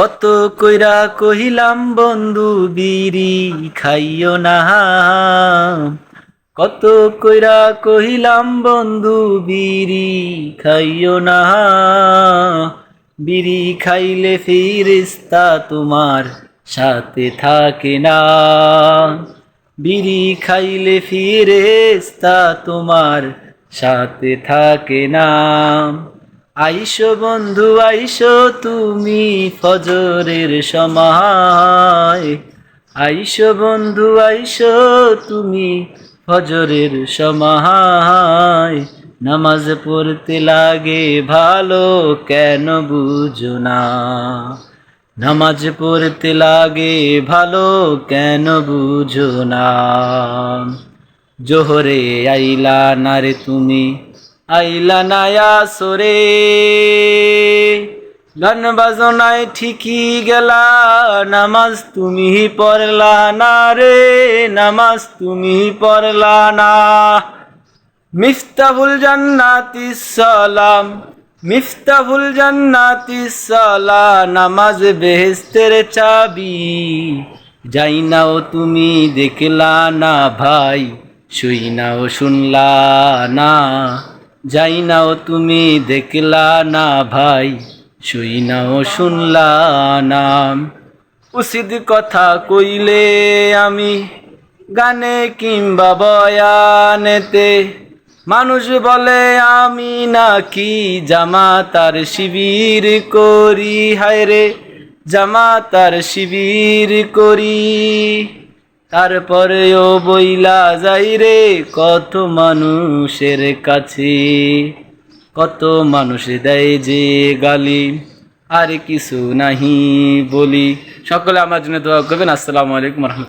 কত কইরা কহিলাম বন্ধু বিড়ি খাইও না, কত কইরা কহিলাম বন্ধু বিড়ি খাইও না। বিড়ি খাইলে ফিরিস্তা তোমার সাথে থাকে না, বিড়ি খাইলে ফিরিস্তা তোমার সাথে থাকে না। আইসো বন্ধু আইসো তুমি ফজরের সময়, আইসো বন্ধু আইসো তুমি ফজরের সময়। নামাজ পড়তে লাগে ভালো কেন বুঝো না, নামাজ পড়তে লাগে ভালো কেন বুঝো না। জোহরে আইলা না রে তুমি, আইলা না আসরে, গান বাজনায় ঠিকই গেলা, নামাজ তুমি পড়লা না রে, নামাজ তুমি পড়লা না। মিফতাহুল জান্নাতিস সালাম, মিফতাহুল জান্নাতিস সালাম, নামাজ বেহেশতের চাবি। যাই নাও তুমি দেখলা না ভাই, শুই নাও শুনলা না। যাই নাও তুমি দেখলা না ভাই, শুই নাও শুনলা না। উচিত কথা কইলে আমি গানে কিংবা বয়ানেতে, মানুষ বলে আমি নাকি জামাতার শিবির করি। হায় রে জামাতার শিবির করি, তারপরেও বইলা যাই রে কত মানুষের কাছে, কত মানুষ দেয় যে গালি, আর কিছু নাহি বলি। সকলে আমার জন্য দোয়া করবেন। আসসালামু আলাইকুম রহমতুল্লাহ।